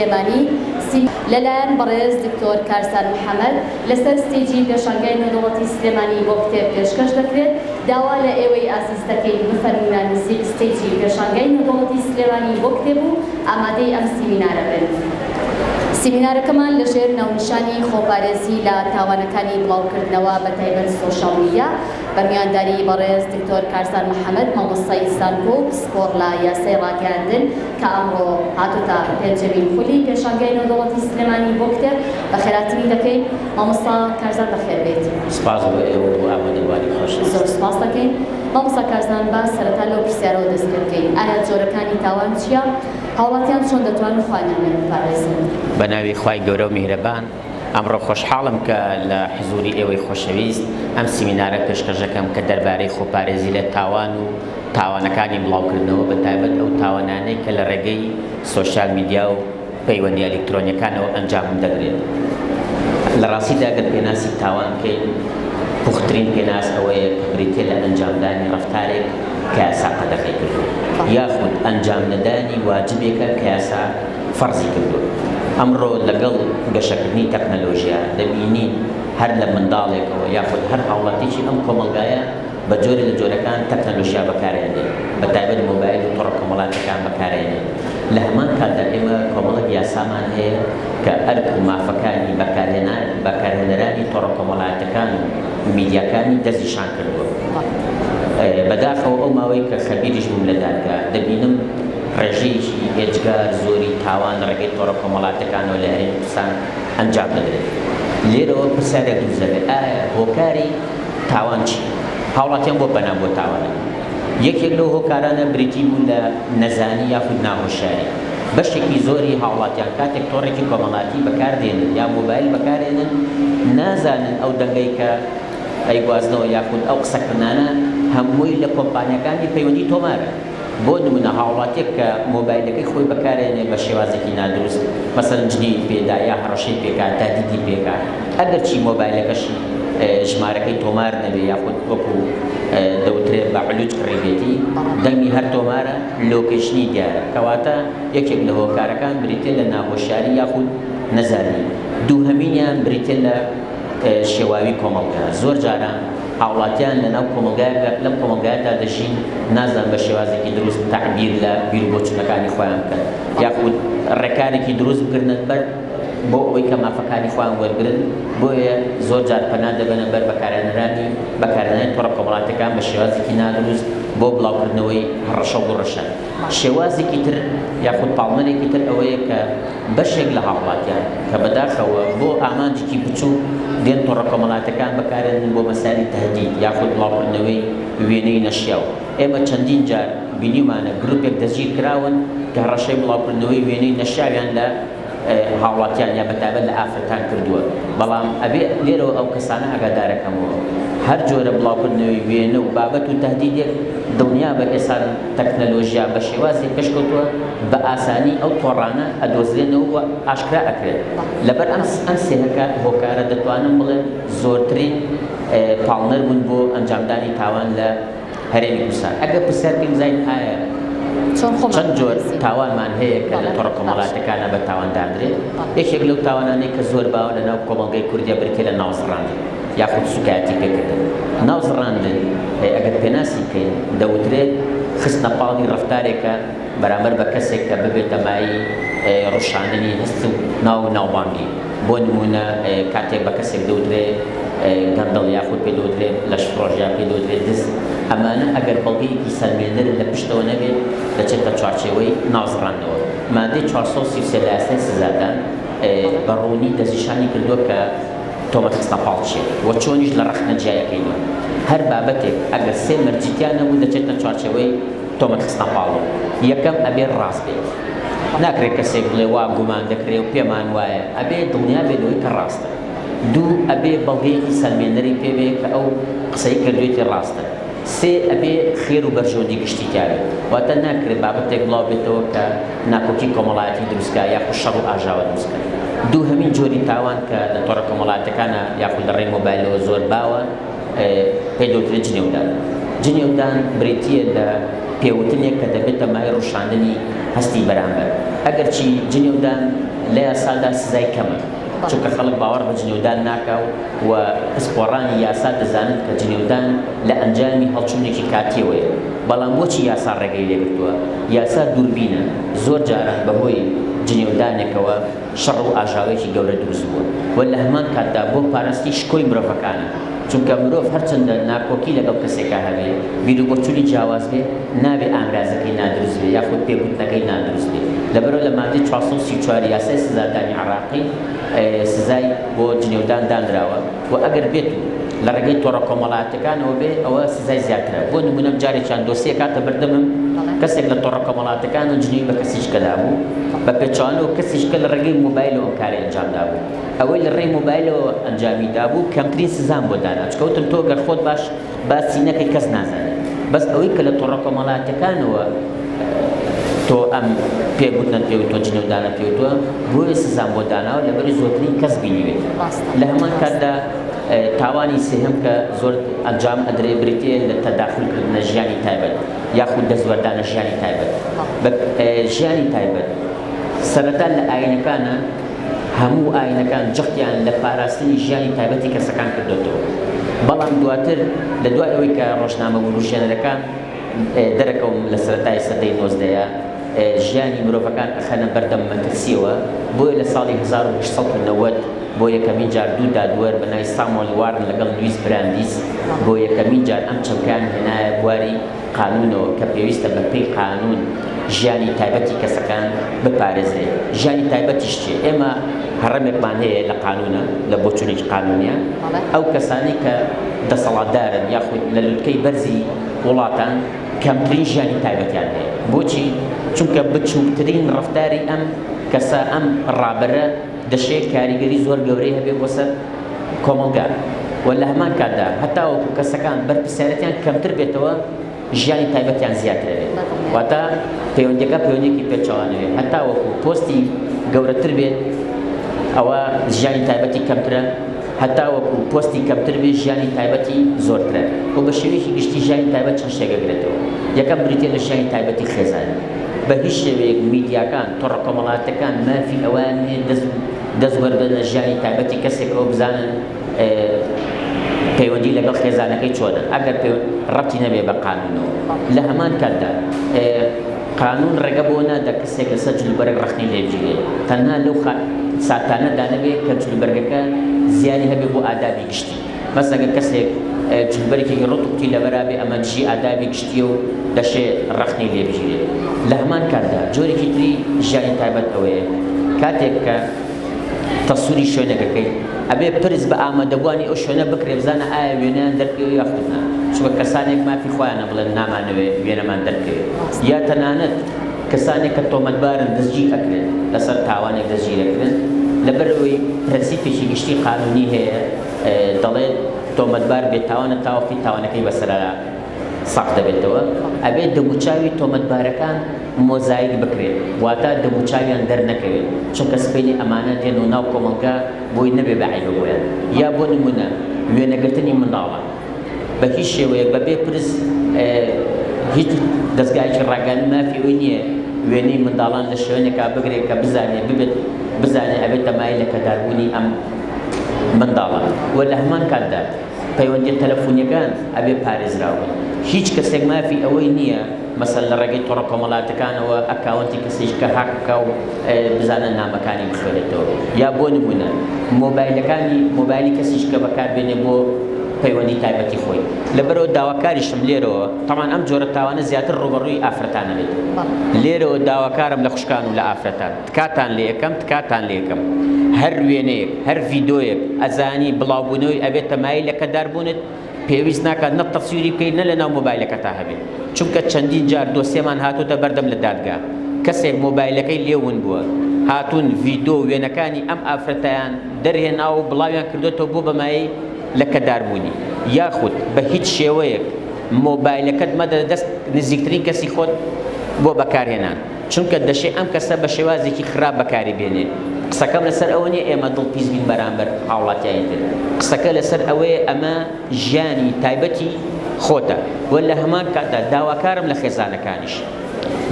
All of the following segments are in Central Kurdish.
سلێمانی لەلایەن بەڕێز دکتۆر کارسان محەممەد لەسەر ستێجی پێشانگای نێودەوڵەتی سلێمانی بۆ کتێب پێشکەش دەکرێت. داوا لە ئێوەی ئازیزەکەی بفەرمونە نزیک ستێجی پێشانگای نێودەوڵەتی سلێمانی بۆ کتێب و ئامادەی ئەم سیمینارە بن. سیمینارەکەمان لەژێر ناونیشانی خۆپارێزی لە تاوانەکانی بڵاوکردنەوە بە تایبەت سۆشیاڵ میدیا بە میوانداری بەڕێز دکتۆر کارسان محەممەد مامۆستای زانکۆ و پسپۆڕ لە یاسای ڕاگەاندن کە ئەمڕۆ هاتوتە پێنجەمین خولی پێشانگای نێودەوڵەتی سلێمانی بۆ کتێب بەخێرهاتنی دەکەین. مامۆستا کارزان بەخێر بێت. سپاس بۆ ئێوە بۆ ئامادەبواری خۆش. زۆر سپاس دەکەین. مامۆستا کارزان با سەرەتا لەو پرسیارەوە دەست پێ بکەین. ئایا جۆرەکانی تاوان چییە؟ هاوڵاتیان چۆن دەتوانن خوانیان بپارێزن؟ بە ناوی خوای گەورە و میهرەبان، ئەمڕۆ خۆشحاڵم کە لە حزوری ئێوەی خۆشەویست ئەم سیمینارە پێشکەشەکەم کە دەربارەی خۆپارێزی لە تاوان و تاوانەکانی بڵاوکردنەوە بە تایبەت ئەو تاوانانەی کە لە ڕێگەی سۆشیال میدیا و پەیوەندی ئەلکترۆنیەکانەوە ئەنجام دەگرێت. لە ڕاستیدا ئەگەر پێناسی تاوان بکەین، پوخترین پێناس ئەوەیە کە بریتێ لە ئەنجامدانی ڕەفتارێک کە یاسا قەدەغی کردووە یاخود ئەنجام نەدانی واجبێکە کە یاسا فەرزی کردووە. ئەمڕۆ لەگەڵ گەشەکردنی تەکنەلۆژیا دەبینین هەر لە منداڵێکەوە یاخود هەر هاوڵاتیی ئەم کۆمەلگایە بە جۆرە لە جۆرەکان تەکنەلۆژیا بەکارێنێت، بە تایبەت مۆبایل و تۆڕە کۆمەڵاتەکان بەکارێنێت. لە هەمان کاتدا ئێمە کۆمەڵک یاسامان هەیە کە ئەرک و مافەکانی بەکارهێنەرانی تۆڕە کۆمەڵاتەکان و میدیاکانی دەستیشان کردووە. بەداخەوە ئەو ماوەی کە خەبیریش بووم لە دادگا دەبینم ڕێژەیەکی هێجگار زۆری تاوان ڕێگەی تۆڕە کۆمەڵاتەکانەوە لە هەرێمی کوردستان ئەنجام دەدرێت. لێرەوە پرسیارێک دروست دەبێت، ئایا هۆکاری تاوان چی؟ هاوڵاتیان بۆ بەنا بۆ تاوانە. یەکێک لەو هۆکارانە بریتی بوو لە نەزانی یاخود ناهۆشیاری. بەشێکی زۆری هاوڵاتیان کاتێک تۆڕێکی کۆمەڵاتی بەکاردێنن یا مۆبایل بەکارێنن نازانن ئەو دەنگەی کە ئەیگوازنەوە یاخود ئەو قسەکردانە هەمووی لە کۆمپانیەکانی پەیوەندی تۆمارە. بۆ نمونە هاوڵاتێک کە مۆبایلەکەی خۆی بەکارێنێ بە شێوازێکی نادروست، مەسەڵەن جنی پێدا یا هەڕەشەی پێکات تا دیدی پێکات، ئەگەر چی مۆبایلەکەشی ژمارەکەی تۆمار نەبێ یاخود وەکو دەوترێت بە علوج کڕێبێتی دەنگی هەر تۆمارە لۆکیشنی دیارە، کەواتە یەکێک لە هۆکارەکان بریتێ لە ناهۆشیاری یاخود نەزانی. دووهەمینیان بریتێ لە شێواوی کۆمەڵگا. زۆر جاران هاوڵاتیان لەناو لەم کۆمەلگایەدا دەژین نازان بە شێوازێکی دروست تعبیر لە بیر و بۆچوونەکانی خۆیان بکەن یاخود ڕێکارێکی دروست بکردن بەر بۆ ئەوەی کە مافەکانی خۆیان وەرگرن. بۆیە زۆر جار پەنا دەبەنە بەر بەکارهێنانی تۆڕە کۆمەڵاتەکان بە شێوازێکی نادروست بۆ بڵاوکردنەوەی هەڕەشە و گوڕەشە. شێوازێکی تر یاخود پاڵمەرێکی تر ئەوەیە کە بەشێک لە هاوڵاتیان کە بەداخەوە بۆ ئامانجێکی بچوو دێن تۆڕە کۆمەڵاتەکان بەکارێنن بۆ مەسایلی تەهدید یاخود بڵاوکردنەوەی وێنەی نەشیاو. ئێمە چەندین جار بینیمانە گروپێک دەستگیر کراون کە هەڕەشەی بڵاوکردنەوەی وێنەی نەشیاویان لە هاوڵاتیان یا بەتابەت لە ئافرەتان کردووە. بەڵام ئەبێ لێرەوە ئەو کەسانە ئاگادارەکەمەوە هەر جۆرە بڵاوکردنەوەی وێنە و بابەت و تەهدیدێک دڵنیا بە ئێستا تەکنەلۆژیا بە شێوازێک پێشکەوتووە بە ئاسانی ئەو تۆڕانە ئەدۆزرێنەوە و ئاشکرا ئەکرێت. لەبەر ئەم سێهەکە هۆکارە دەتوانم بڵێن زۆرترین پاڵنەر بوون بۆ ئەنجامدانی تاوان لە هەرێمی کوردستان. ئەگەر پرسیار بکەین بزانین ئایا چەند جۆر تاوانمان هەیە کە لە تۆڕە کۆمەڵاتەکانە بە تاواندادرێت؟ یەکێک لەو تاوانانەی کە زۆر باوە لەناو کۆمەڵگەی کوردیا بریتێ لە ناوزڕاندن یاخود سوکایەتی پێکردن. ناوزڕاندن ئەگەر پێناسی بکەین دەوترێت خستنە پاڵی ڕەفتارێکە بەرامبەر بە کەسێک کە ببێتە مای ڕوشاندنی هەست و ناوبانگی. بۆ نمونە کاتێک بە کەسێک دەوترێت گەندەڵ یاخود پێ دەوترێت لەش پرۆژیا پێ دەوترێت دەست، ئەمانە ئەگەر بەڵگەیەکی سەرمێنەر لە پشتەوە نەبێت دەچێتە چوارچێوەی ناوزڕاندنەوە. مادەی 433 لە یاسای سزادان بەڕوونی دەستنیشانی کردووە کە تۆمەت خستنە پاڵ چیە وە چۆنیش لە ڕەخنە جیایەکەینەوە. هەر بابەتێک ئەگەر سێ مەرجیتیان نەبوو دەچێتە چوارچێوەی تۆمەت خستنە پاڵەوە. یەکەم ئەبێ ڕاست بێت، ناکرێت کەسێک بڵێ وا گومان دەکرێت و پێمان وایە، ئەبێ دڵنیا بێتەوەی کە ڕاستە. دوو ئەبێ بەڵگەیەکی سەرمێنەری پێبێت کە ئەو قسەی کردوێتی ڕاستە. سێ ئەبێ خێر و بەرژەوەندی گشتی تیاوێت، واتە ناکرێت بابەتێک بڵاو بێتەوە کە ناکۆکی کۆمەڵایەتی دروستکە یاخود شەڕ و ئاژاوە دروستکە. دووهەمین جۆری تاوان کە لە تۆڕە کۆمەڵاتەکانە یاخود لە ڕێی مۆبایلەوە زۆر باوە پێی دەوترێت جنێودان. جنێودان بریتیە لە پێوتنێک کە دەبێتە مای ڕوشاندنی هەستی بەرامبەر. ئەگەر چی جنێودان لە یاسادا سزای کەمە چونکە خەڵک باوەڕ بە جنێودان ناکا و پسپۆڕانی یاسا دەزانن کە جنێودان لە ئەنجامی هەڵچوونێکی کاتیەوەیە بەڵام بۆچی یاسا ڕێگەی لێگرتووە یاسا دووربینە زۆر جاران بەهۆی جنێودانێکەوە شەڕ و ئاژاوێکی گەورە دروست بووە و لە هەمان کاتدا بۆ پاراستی شکۆی مرۆڤەکانە چونکە مرۆڤ هەرچەندە ناکۆکی لەگەڵ کەسێکا هەبێ بیر و بۆچوولی جیاواز بێ نابێ ئامرازەکەی نادروست بێ یاخود پێگوتنەکەی نادروست بێ لەبەرەوە لە مادەی 434 یاسای سزادانی عراقی سزای بۆ جنێودان دانراوە و ئەگەر بێت لە ڕێگەی تۆڕە کۆمەڵاتەکانەوە بێ ئەوە سزای زیاترە بۆ نمونە جارێکیان دۆسیە کاتە بەردەمم کەسێک لە تۆڕە کۆمەڵاتەکان و جنێوی بە کەسیشکەدا بوو بە پێچوانەوە کەسیشکە لە ڕێگەی مۆبایلەوە ئەم کارە ئەنجامدا بوو ئەوەی لە ڕێی مۆبایلەوە ئەنجامیدا بوو کەمترین سزان بۆ دانا چکەوتن تۆ گەر خۆت باش باسی نەکەی کەس نازانێت بەس ئەوەی کە لە تۆڕە کۆمەڵاتەکانەوە تۆ ئەم پێگوتنە پێ تۆ جنێودانە پێوتووە بۆیە سزان بۆ داناوە لەبەری زۆرترین کەس بینیوێت لە هەمان کاتدا تاوانی سێهەم کە زۆر ئەنجام ئەدرێ بریتێ لە تەداخلکردنە ژیانی تایبەت یاخود دەستوەردانە ژیانی تایبەت ژیانی تایبەت سەرەتا لە ئاینەکانە هەموو ئاینەکان جەختیان لە پاراستنی ژیانی تایبەتی کەسەکان کردوێتەوە بەڵام دواتر لە دوای ئەوەی کە ڕۆژنامە وروژێنەرەکان دەرەکەوم لە سەرەتای سەدەی 19 ژیانی مرۆڤەکان ئەخەنە بەردەم مەترسیەوە بۆیە لە ساڵی 1890 بۆ یەکەمین جار دوو دادوەر بەناوی سامۆل وارن لەگەڵ لویس براندیس بۆ یەکەمین جار ئەم چەمکان هێنایە بواری قانونەوە کە پێویستە بە پێی قانون ژیانی تایبەتی کەسەکان بپارێزرێت ژیانی تایبەتیش چێ ئێمە هەڕەمێکمان هەیە لە قانونە لە بۆچوونێکی قانونیە ئەو کەسانی کە دەسەڵاتدارن یاخود لە لوتکەی بەرزی وڵاتان کەمترین ژیانی تایبەتیان هەیە بۆچی چونکە بچووکترین ڕەفتاری ئەم کەسە ئەم ڕابەرە دەشێت کاریگەری زۆر گەورەی هەبێ بۆ سەر کۆمەلگار و لە هەمان کاتدا هەتا وەکو کەسەکان بەرپرسیارەتیان کەمتر بێتەوە ژیانی تایبەتیان زیاتر بێت واتە پەیوەندیەکە پەیوەندێکی پێچەوانەوێت هەتا وەکو پۆستی گەورەتر بێت ئەوە ژیانی تایبەتی کەمترە هەتا وەکو پۆستی کەمتر بێت ژیانی تایبەتی زۆرترە و بە شێوەیەکی گشتی ژیانی تایبەت چەند شێگەگرێتەوە یەکەم بریتێ لە ژیانی تایبەتی خێزانی بە هیچ شێوەیەک میدیاکان تۆڕە کۆمەڵاتەکان مافی ئەوان دەستوەردە ژیانی تایبەتی کەسێکەوە بزانن پەیوەندی لەگەڵ خێزانەکەی چۆنە ئەگەر ڕەبتی نەبێ بە قانونەوە لە هەمان کاتدا قانون ڕێگە بۆ نادا کەسێک لەسەر جلوبەرگ ڕەخنی لێبژێت تەنها لەو ساتانەدا نەبێت کە جلوبەرگەکە زیانی هەبێ بۆ ئادابی گشتی بەس ئەگەر کەسێک جلوبەرێکی ڕوتوقتی لەبەرابێ ئەمە دژی ئادابی گشتیە و دەشێت ڕەخنی لێبژێت لە هەمان کاتدا جۆرێکی تری ژیانی تایبەت ئەوەیە کاتێک کە تەسووری شوێنەکەکەی ئەبێ پرس بە ئامادەبوانی ئەو شوێنە بکرێ بزانە ئایا وێنەیان دەرکەوێت یاخودنا چونکە کەسانێک مافی خۆیانە بڵێن نامانەوێت وێنەمان دەرکەوێت یا تەنانەت کەسانێک کە تۆمەتبارن دەستگیر ئەکرێن لەسەر تاوانێک دەستگیرەکردن لەبەرەوەی پرەنسیپێکی گشتی قانونی هەیە دەڵێت تۆمەتبار بێتاوانە تاوەقتی تاوانەکەی بەسەرا سەق دەبێتەوە ئەبێت دەموچاوی تۆمەتبارەکان مۆزایک بکرێت واتە دەموچاویان دەرنەکەوێت چونکە سپێنی ئەمانە دێن و ناو کۆمەلگا بۆی نەبێ بەعیبە بۆیان یا بۆ نمونە وێنەگرتنی منداڵە بە هیچ شێوەیەک بەبێ پرس هیچ دەستگایکی ڕاگەاندن مافی ئەوی نییە وێنەی منداڵان لە شوێنێکا بگرێت کە بزانێت ئەبێت تەمای لە کەداربوونی ئەم منداڵە و لە هەمان کاتدا پەیوەندی تەلەفۆنیەکان ئەبێ پارێزراوە هیچ کەسێک مافی ئەوەی نییە مەسەل لە ڕێگەی تۆڕە کۆمەڵاتەکانەوە ئەکاونتی کەسێک کە هاککە و بزانە نامەکانی بخوێنێتەوە یا بۆ نمونە مۆبایلی کەسیش کە بەکاربێنێ بۆ پەیوەندی تایبەتی خۆی لەبەرەوە داواکاریشم لێرەوە تەمان ئەم جۆرە تاوانە زیاتر ڕوبەڕووی ئافرەتانە بێت لێرەوە داواکارم لە خوشکان و لە ئافرەتان تکاتان لێ یەکەم تکاتان لێ یەکەم هەر وێنەیەک هەر ڤیدۆیەک ئەزانی بڵاوبوونەوەی ئەبێت تەمایل لە کەداربوونت پێویست ناکات نە تەسویری بکەیت نە لە ناو مۆبایلەکە تا هەبێت چونکە چەندین جار دۆسیەمان هاتووتە بەردەم لە دادگا کەسێک مۆبایلەکەی لێون بووە هاتوون ڤیدۆ وێنەکانی ئەم ئافرەتەیان دەرهێنا و بڵاویان کردوێتەوە بۆ بەمایی لە کەداربوونی یاخود بە هیچ شێوەیەک مۆبایلەکەت مەدە دەست نزیکترین کەسی خۆت بۆ بەکارهێنان چونکە دەشێ ئەم کەسە بە شێوازێکی خراپ بەکاری بێنێ قسەکەم لەسەر ئەوە نیە ئێمە دڵپیس بین بەرامبەر هاوڵاتیانی تر قسەکە لەسەر ئەوەیە ئەمە ژیانی تایبەتی خۆتە و لە هەمان کاتدا داواکارم لە خێزانەکانیش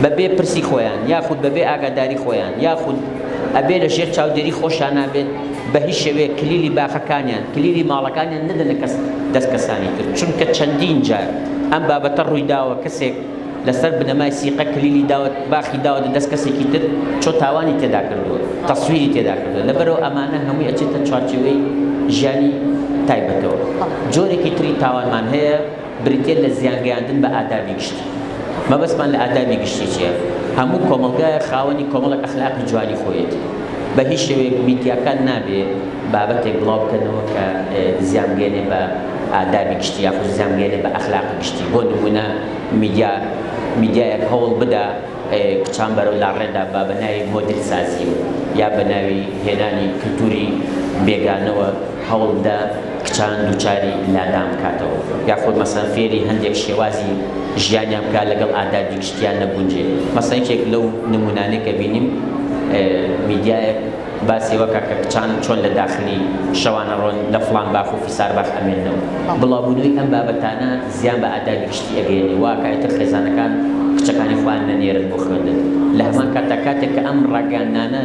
بەبێ پرسی خۆیان یاخود بەبێ ئاگاداری خۆیان یاخود ئەبێ لە ژێر چاودێری خۆشیان نابێت بە هیچ شێوەیە کلیلی باخەکانیان کلیلی ماڵەکانیان نەدەنە دەست کەسانی تر چونکە چەندین جار ئەم بابەتە ڕووی داوە کەسێک لەسەر بنەمای سیقە کلیلی داوت باخی داوە دەست کەسێکی تر چۆ تاوانی تێدا کردووە تەسویری تێدا کردووە لەبەرەوە ئەمانە هەمووی ئەچێتە چوارچێوەی ژیانی تایبەتەوە جۆرێکی تری تاوانمان هەیە بریتێ لە زیانگەیاندن بە ئادابی گشتی مەبەستمان لە ئادابی گشتی چییە هەموو کۆمەلگایە خاوەنی کۆمەڵێک ئەخلاقی جوانی خۆیەتی بە هیچ شێوەیەک میدیاکان نابێ بابەتێک بڵاو بکەنەوە کە زیانگەێنێ بە ئادابی گشتی یاخود زیانگەێنێ بە ئەخلاقی گشتی بۆ نمونە میدیایەک هەوڵ بدا کچان بەرەو لاڕێدا با بە ناوی مۆدل سازی یا بە ناوی هێنانی کلتوری بێگانەوە هەوڵدا کچان دووچاری لادام بکاتەوە یاخود مەسەڵەن فێری هەندێک شێوازی ژیانیان بکات لەگەڵ ئادابی گشتیان نەبوونجێ مەسەڵەن یەکێک لەو نمونانەی کە بینیم میدیایەک باسی وەکە کە کچان چۆن لە داخلی شەوانە ڕۆن لە فڵان باخ و فیسار باخ ئەمێننەوە بڵاوبوونەوەی ئەم بابەتانە زیان بە ئادابی گشتی ئەگەێنێ واکایەتە خێزانەکان کچەکانی خۆیان نەنێرن بۆ خوێندن لە هەمان کاتێک کە ئەم ڕاگەاندانە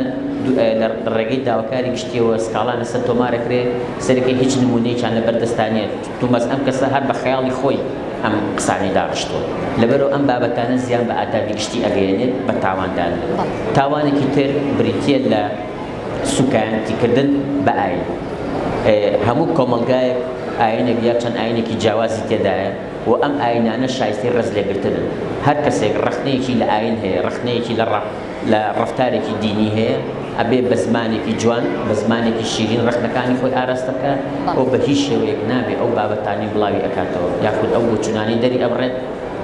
لە ڕێگەی داواکاری گشتیەوە سکاڵان لەسەر تۆمارەکرێ سەرەکەی هیچ نمونەیەکیان لەبەردەستانێت تومەس ئەم کەسە هەر بە خەیاڵی خۆی ئەم قسانی داڕشتووە لەبەرەوە ئەم بابەتانە زیان بە ئادابی گشتی ئەگەێنێت بە تاواندان تاوانێکی تر بریتیە لە سوکایەتیکردن بە ئاین هەموو کۆمەلگایەک ئاینێک یا چەند ئاینێکی جیاوازی تێدایە و ئەم ئاینانە شایستەی ڕێز لێگرتنن هەر کەسێک ڕخنەیەکی لە ئاین هەیە ڕخنەیەکی لە ڕەفتارێکی دینی هەیە ئەبێ بە زمانێکی جوان بە زمانێکی شیرین ڕخنەکانی خۆی ئاراستەکە ئەو بە هیچ شێوەیەک نابێ ئەو بابەتانی بڵاوی ئەکاتەوە یاخود ئەو بۆچوونانی دەری ئەبڕێت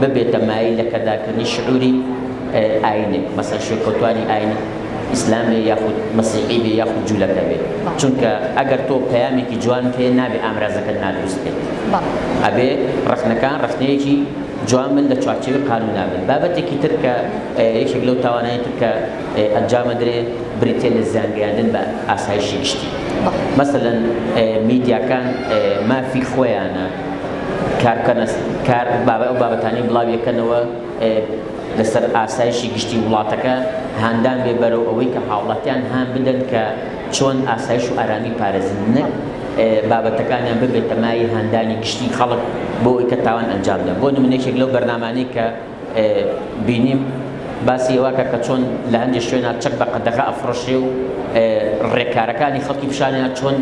ببێتە مایل لە کەداکردنی شعوری ئاینێک مەسەڵەن شوێکەوتوانی ئاینی ئیسلامی یاخود مەسیحی بێ یاخود جوولەکە بێت چونکە ئەگەر تۆ پەیامێکی جوان پێ نابێ ئامرازەکەت نادروست بێت ئەبێ ڕخنەکان ڕخنەیەکی جوان بن لە چوارچێوەی قانونا بن بابەتێکی تر کە یەکێک لەو تاوانانی تر کە ئەنجامەدرێ بریتێ لە زیانگەیاندن بە ئاسایشی گشتی مەسەڵەن میدیاکان مافی خۆیانە کار ئەو بابەتانی بڵاو یەکەنەوە لەسەر ئاسایشی گشتی وڵاتەکە هاندان بێ بەرەو ئەوەی کە هاوڵاتیان هان بدەن کە چۆن ئاسایش و ئارامی پارێزن نەک بابەتەکانیان ببێتە مای هاندانی گشتی خەڵک بۆ ئەوەی کە تاوان ئەنجامدەن بۆ نمونەیەکێک لەو بەرنامانەی کە بینیم باسی ئەوەکە کە چۆن لە هەندێک شوێنە چەک بە قەدەغا ئەفرۆشێ و ڕێکارەکانی خەڵکی پیشانیان چۆن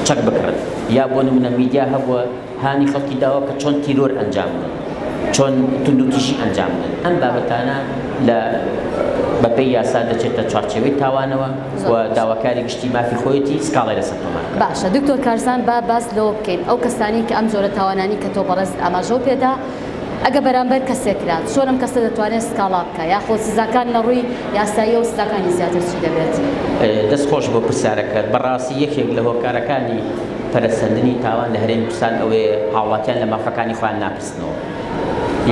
چەک بکڕن یا بۆ نمونە میدیا هەبووە هانی خەڵکی داوە کە چۆن تیرۆر ئەنجام بدەن چۆن توندوتیژی ئەنجام بدەن ئەم بابەتانە لە بەپێی یاسا دەچێتە چوارچێوەی تاوانەوە و داواکاری گشتی مافی خۆیەتی سکاڵی لەسەر تۆمار باشە دکتۆر کارزان با باس لەوە بکەین ئەو کەسانی کە ئەم جۆرە تاوانانی کە تۆ بەڕێز ئاماژە پێدا ئەگە بەرامبەر کەسێکرات چۆن ئەم کەسە دەتوانێت سکاڵا بکە یاخۆ سزاکان لە ڕووی یاسایی و سزاکانی زیاتر چی دەبێت دەستخۆش بۆ پرسیارەکەت بەڕاستی یەکێک لە هۆکارەکانی پەرەسەندنی تاوان لە هەرێمی کوردستان ئەوەیە هاوڵاتیان لە مافەکانی خۆیان ناپرسنەوە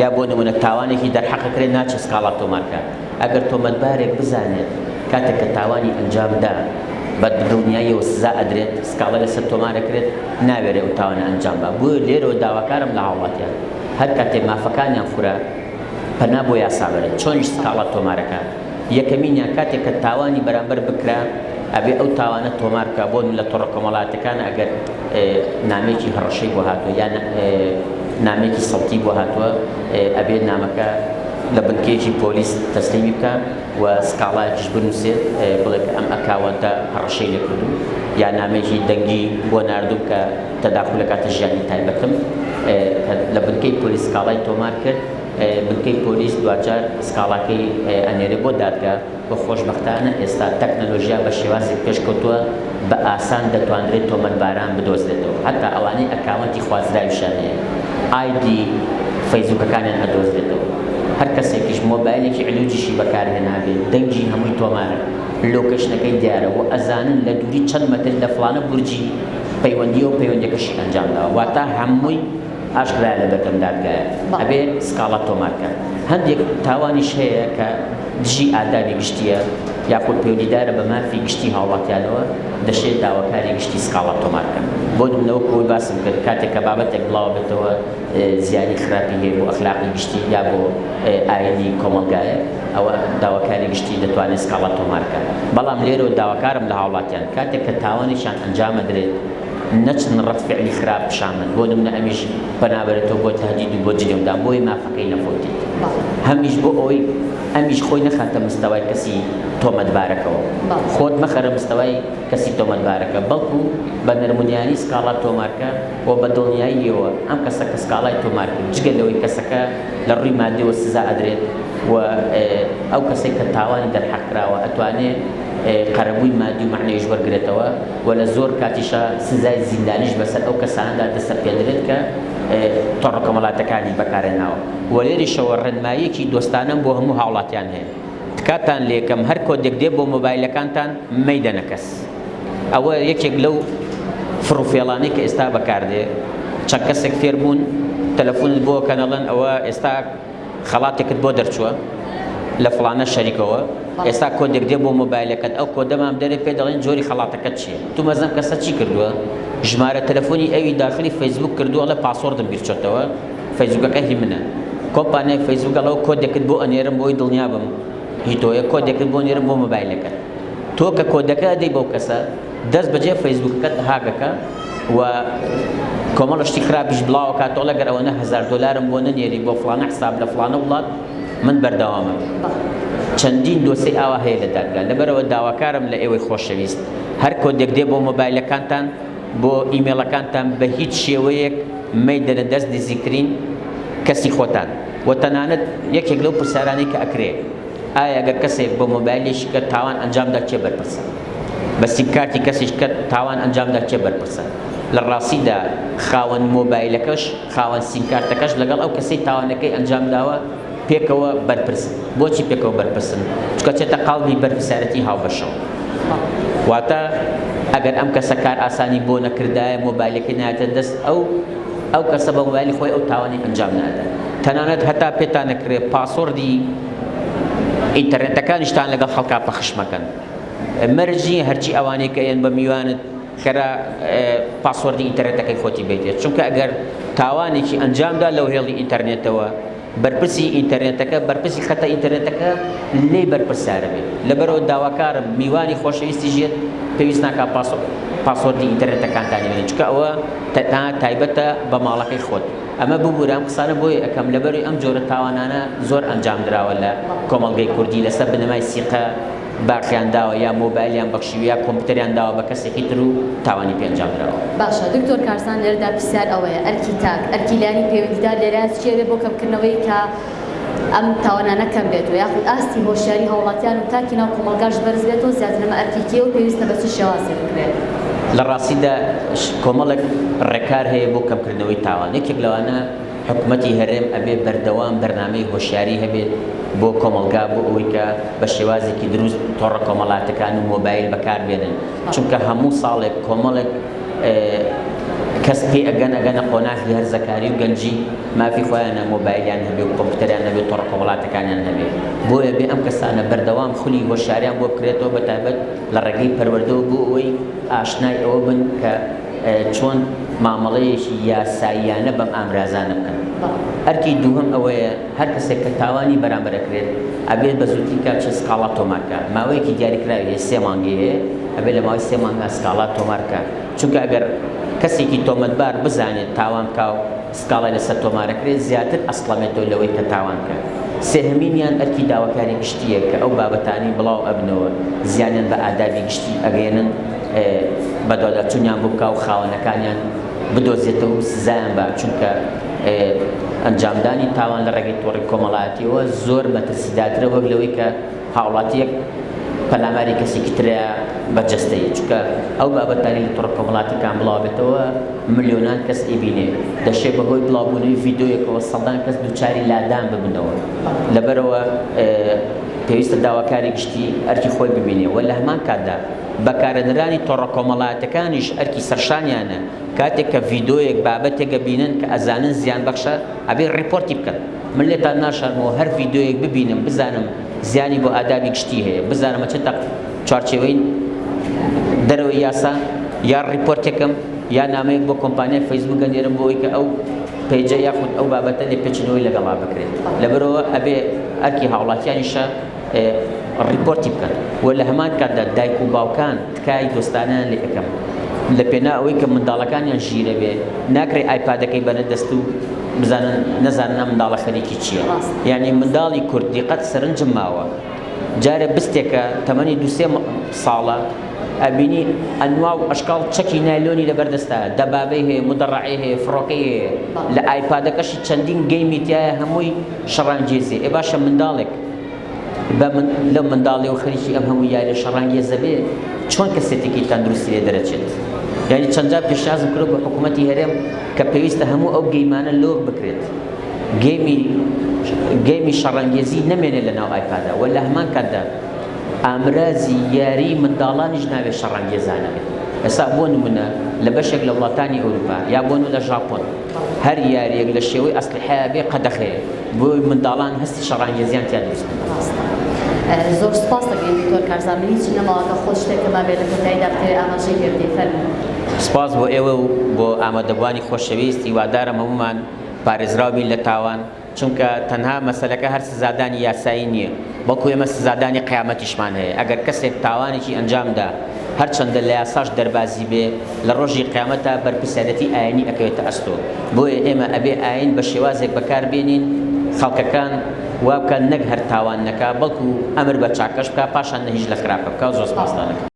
یا بۆ نمونە تاوانێکی دەرحەقەکرێت ناچێت سکاڵا تۆمارکە ئەگەر تۆمەتبارێک بزانێت کاتێک کە تاوانی ئەنجامدا بە دڵنیاییەوە سزا ئەدرێت سکاڵە لەسەر تۆمارەکرێت ناوێرێ ئەو تاوانە ئەنجام بە بۆ لێرەوە داواکارم لە هاوڵاتیان هەر کاتێک مافەکانیان خورە پەنا بۆ یاسا بەرێت چۆنیش سکاڵە تۆمارەکە یەکەمینیان کاتێک کە تاوانی بەرامبەر بکرا ئەبێ ئەو تاوانە تۆمارکە بۆ لە تۆڕە کۆمەڵاتەکان ئەگەر نامێکی هەڕەشەی بۆ هاتووە یان نامێکی سەڵتی بۆ هاتووە ئەبێ نامەکە لە بنکەیەکی پۆلیس تەسلیمی بکە و سکاڵایەکیش بنووسێت بڵێ کە ئەم ئەکاوەنتە هەڕەشەی لێکردو یا نامێکی دەنگی بۆ ناردوو کە تەداخل کاتە ژیانی تایبەتم لە بنکەی پۆلیس سکاڵای تۆمار کرد بنکەی پۆلیس دوجار سکاڵاکەی ئەنێرێ بۆ دادگا بە خۆشبەختانە ئێستا تەکنەلۆژیا بە شێوازێک پێشکەوتووە بە ئاسان دەتوانرێت تۆمەتباران بدۆزرێتەوە هەتا ئەوانەی ئەکاونتی خوازراویشان هەیە ئایدی فەیسبوکەکانیان ئەدۆزرێتەوە هەر کەسێکیش مۆبایلێکی علوجیشی بەکارهێنابێت دەنگی هەمووی تۆمارە لۆکەشنەکەی دیارە و ئەزانن لە دووری چەند مەتر لە فڵانە بورجی پەیوەندی و پەیوەندیەکەشی ئەنجامداوە واتە هەمووی ئاشکرا لە بەردەم دادگایە ئەبێ سکاڵا تۆمارکە هەندێک تاوانیش هەیە کە دژی ئادابی گشتیە یاخود پەیوەندیدارە بە مافی گشتی هاوڵاتیانەوە دەشێت داواکاری گشتی سکاڵا تۆمارکە. بۆ نمونەوە کۆی باسم کرد کاتێک کە بابەتێک بڵاو بێتەوە زیانی خراپی هەیە بۆ ئەخلاقی گشتی یا بۆ ئاینی کۆمەلگایە ئەوە داواکاری گشتی دەتوانێت سکاڵا تۆمارکە. بەڵام لێرەوە داواکارم لە هاوڵاتیان کاتێک کە تاوانیشان ئەنجامە درێت نەچن ڕەتفعلی خراپ پیشامن بۆ نمونە ئەمیش بەنابەرێتەوە بۆ تهدید و بۆ جلێودان بۆی مافەکەی نەفۆتیت هەمیش بۆ ئەوەی ئەمیش خۆی نەخاتە مستەوای کەسی تۆمەتبارەکەەوە خۆت مەخەرە مستەوای کەسی تۆمەتبارەکە بەڵکو بە نەرمونیانی سکاڵا تۆمارکە و بە دڵنیاییەوە ئەم کەسە کە سکاڵای تۆمارکە جگە لەوەی کەسەکە لە ڕووی مادیەوە سزا ئەدرێت و ئەو کەسێک کە تاوانی دەرحەقراوە ئەتوانێت قەرەبووی مادی و معنەیەش وەرگرێتەوە و لە زۆر کاتیشە سزای زیندانیش بەسەر ئەو کەساندا دەسەر پێدرێت کە تۆڕە کۆمەڵاتەکانی بەکارهێناوە. و لێرەشەوە ڕێنماییەکی دۆستانەم بۆ هەموو هاوڵاتیان هەیە تکاتان لێکەم هەر کۆدێک دێ بۆ مۆبایلەکانتان مەیدەنە کەس. ئەوە یەکێک لەو فڕوفێڵانەی کە ئێستا بەکاردێ چەند کەسێک فێر بوون تەلەفۆنت بۆ کەنەڵەن ئەوە ئێستا خەڵاتێکت بۆ دەرچووە لە فڵانە شەریکەوە ئێستا کۆدێک دێ بۆ مۆبایلەکەت ئەو کۆدەمام دەرێ پێ دەڵێن جۆری خەڵاتەکەت چییە تو مەزەم کەسە چی کردووە ژمارە تەلەفۆنی ئەوی داخلی فەیسبوک کردووە لە پاسوۆردم بیرچۆتەوە فەیسبوکەکە هی منە کۆمپانیای فەیسبوک ئەڵەوە کۆدێکت بۆ ئەنێرم بۆی دڵنیا بم هی تۆیە کۆدێکت بۆ نێرم بۆ مۆبایلەکەت تۆ کە کۆدەکە دەی بەو کەسە دەست بەجێ فەیسبوکەکەت هاگەکە و کۆمەڵ شتی خراپیش بڵاوە کاتۆ لەگەر ئەوەنە $1000 بۆ نەنێری بۆ فڵانە حساب لە فڵانە وڵات من بەردەوامم. چەندین دۆسەی ئاوا هەیە لە دادگا لەبەرەوە داواکارم لە ئێوەی خۆشەویست هەر کۆدێک دێ بۆ مۆبایلەکانتان بۆ ئیمێڵەکانتان بە هیچ شێوەیەک مەیدەنە دەست دیزیکرین کەسی خۆتان و تەنانەت یەکێک لەو پرسیارانەی کە ئەکرێ ئایا ئەگەر کەسێک بۆ مۆبایلێکی کە تاوان ئەنجامدا چێ بەرپرسە بە سیمکارتی کەسیش کە تاوان ئەنجامدا چێ بەرپرسە. لە ڕاستیدا خاوەن مۆبایلەکەش خاوەن سیمکارتەکەش لەگەڵ ئەو کەسەی تاوانەکەی ئەنجامداوە پێکەوە بەرپرسن. بۆچی پێکەوە بەرپرسن؟ چونکە چێتە قاڵبی بەرپرسیارەتی هاوبەشەوە واتە ئەگەر ئەم کەسە کار ئاسانی بۆ نەکردایە مۆبایلەکەی نایەتە دەست ئەو کەسە بە مۆبایلی خۆی ئەو تاوانی ئەنجام نادە. تەنانەت هەتا پێتان نەکرێت پاسۆردی ئینتەرنێتەکانیشتان لەگەڵ خەڵکا پەخش مەکەن مەرجی هەرچی ئەوانەی کە ئێن بە میوانت خەرا پاسۆردی ئینتەرنێتەکەی خۆتی بێتێت چونکە ئەگەر تاوانێکی ئەنجامدا لەو هێڵی ئینتەرنێتەوە بەرپرسی ئینتەرنێتەکە بەرپرسی خەتە ئینتەرنێتەکە لێ بەرپرسارە بێت. لەبەرەوە داواکارم میوانی خۆشەویستی ژێت پێویست ناکات پاسۆردی ئینتەرنێتەکانتانی بێنێت چونکە ئەوە تایبەتە بە ماڵەکەی خۆت. ئەمە ببوورە ئەم قسانە بۆی ئەەکەم لەبەروی ئەم جۆرە تاوانانە زۆر ئەنجام درراوە لە کۆمەڵگەی کوردی لەسەر بنەمای سیقە باقییان داوە یا مۆبایلیان بەخشیوی یا کۆمپیوتەریان داوە بە کەسێکی تر و تاوانی پێ ئەنجام درراوە. باشە دکتۆر کارسان لێرەدا پرسیار ئەوەیە ئەرکی تاک ئەرکیلانی پەیوەندیدار لێرە چێرێ بۆ کەمکردنەوەی کە ئەم تاوانانە کەم بێتەوە یاخود ئاستی هۆشیاری هاوڵاتیان و تاکی ناو کۆمەڵگاش بەرز بێتەوە زیاتر لەمە ئەرکیکیە و پێویستە بە چ شێوازێک بکرێت. لە ڕاستیدا کۆمەڵێک ڕێکار هەیە بۆ کەمکردنەوەی تاوان یەکێک لەوانە حکوومەتی هەرێم ئەبێ بەردەوام بەرنامەی هۆشیاری هەبێت بۆ کۆمەلگا بۆ ئەوەی کە بە شێوازێکی دروست تۆڕە کۆمەڵاتەکان و مۆبایل بەکاربێنن چونکە هەموو ساڵێک کۆمەڵێک کەس پێ ئەگەنە قۆناغی هەرزەکاری و گەنجی مافی خۆیانە مۆبایلیان هەبێ و کۆمپیوتەریان هەبێت تۆڕە کۆمەڵاتەکانیان هەبێت بۆیە بێ ئەم کەسانە بەردەوام خولی هۆشیاریان بۆ بکرێتەوە بەتایبەت لە ڕێگەی پەروەردەوە بۆ ئەوەی ئاشنای ئەوە بن کە چۆن مامەڵەیەکی یاساییانە بەم ئامرازانە بکەن. ئەرکی دووهەم ئەوەیە هەر کەسێک کە تاوانی بەرامبەرەکرێت ئەبێت بە زووتی کات چه سکاڵا تۆمارکە ماوەیەکی دیاریکراوی 3 مانگی هەیە ئەبێت لە ماوەی 3 مانگا سکاڵا تۆمارکە چونکە ئەگەر کەسێکی تۆمەتبار بزانێت تاوان بکە و سکاڵای لەسەر تۆمارەکرێت زیاتر ئەسڵەمێتەوە لەوەی کە تاوان بکە. سێهەمینیان ئەرکی داواکاری گشتیە کە ئەو بابەتانی بڵاو ئەبنەوە زیانیان بە ئادابی گشتی ئەگەێنن بە دۆدەچوونیان بۆ بکە و خاوەنەکانیان بدۆزێتەوە و سزایان بە چونکە ئەنجامدانی تاوان لە ڕێگەی تۆڕی کۆمەڵایەتیەوە زۆر مەترسیداترە وەک لەوەی کە هاوڵاتیەک پەلاماری کەسێکی ترەیە بەرجەستەیە چونکە ئەو بابەتانی لە تۆڕە کۆمەڵاتیەکان بڵاو بێتەوە ملیۆنان کەس ئیبینێ دەشێت بەهۆی بڵاوبوونەوەی ڤیدۆیەکەوە سەدان کەس دووچاری لادان ببنەوە لەبەرەوە پێویستە داواکاری گشتی ئەرکی خۆی ببینێ و لە هەمان کاتدا بەکارهێنەرانی تۆڕە کۆمەڵایەتەکانیش ئەرکی سەرشانیانە کاتێک کە ڤیدۆیەک بابەتێکە بینن کە ئەزانن زیان بەخشە ئەبێ ڕیپۆرتی بکەن. من لێتان ناشارمەوە هەر ڤیدۆیەک ببینم بزانم زیانی بۆ ئادابی گشتی هەیە بزانمە چ چوارچێوەی دەرەوەی یاسا یا ڕیپۆرتێکم یا نامەیەک بۆ کۆمپانیای فەیسبوک گەنێرم بۆ ئەوەی کە ئەو پێیجە یاخود ئەو بابەتە لێ پێچنەوەی لەگەڵا بکرێت لەبەرەوە ئەبێ ئەرکی هاوڵاتیانیشە ڕیپۆرتی بکەن و لە هەمان کاتدا دایک و باوکان تکای دۆستانیان لێ ئەەکەم لە پێنا ئەوەی کە منداڵەکانیان ژیرە بێ ناکرێت ئایپادەکەی بەنەدەست و بزانن نەزانە منداڵە خەریکی چییە یعنی منداڵی کورد دیقەت سەرنجم ماوە جارە بستێکە تەمەنی دووسێ ساڵە ئەبینی ئەنوا و ئەشکاڵ چەکی نایلۆنی لەبەردەستە دەبابەی هەیە مدەڕعی هەیە فڕۆکەی هەیە لە ئایپادەکەشی چەندین گەیمی تایە هەمووی شەڕانگێزی ئێ باشە منداڵێک لەو منداڵی و خەریکی ئەم هەموو یاری شەڕانگێزە بێ چۆن کەسێتێکی تەندروستی لێ دەرەچێت یعنی چەندجا پێشنیازم کرد بە حکوومەتی هەرێم کە پێویستە هەموو ئەو گەیمانە لۆ بکرێت گەیمی شەڕانگێزی نەمێنێت لە ناو ئایپادە و لە هەمان کاتدا ئامرازی یاری منداڵانیش ناوێت شەڕانگێزانە بێت ئێستا بۆ نمونە لە بەشێک لە وڵاتانی ئەوروپا یا بۆ لە ژاپۆن هەر یاریەک لە شێوەی ئەسلحەیە بێ قەدەخەیە بۆی منداڵان هەستی شەڕانگێزیان تیا دروست زۆر سپاس دەکەین دکتۆر کارزانانی هیچ نەماوەکە خۆش شتێکە بابێت لە کۆتاییدا بکرێت ئاماژەی پێ بدەیت فەرمووی سپاس بۆ ئێوە و بۆ ئامادەبوانی خۆشەویست هیوادارم هەمومان پارێزراوبین لە تاوان چونکە تەنها مەسەلەکە هەر سزادانی یاسایی نییە بەڵکو ئێمە سزادانی قیامەتیشمان هەیە ئەگەر کەسێک تاوانێکی ئەنجامدا هەرچەندە لە یاساش دەربازی بێ لە ڕۆژی قیامەتە بەرپرسیارەتی ئاینی ئەکەوێتە ئەستۆ بۆیە ئێمە ئەبێ ئاین بە شێوازێک بەکاربێنین خەڵکەکان وابکە نەک هەر تاوان نەکا بەڵکو ئەمر بە چاکەش بکە پاشان نەهیچ لە خراپە بکە زۆر سپاسدانەکەم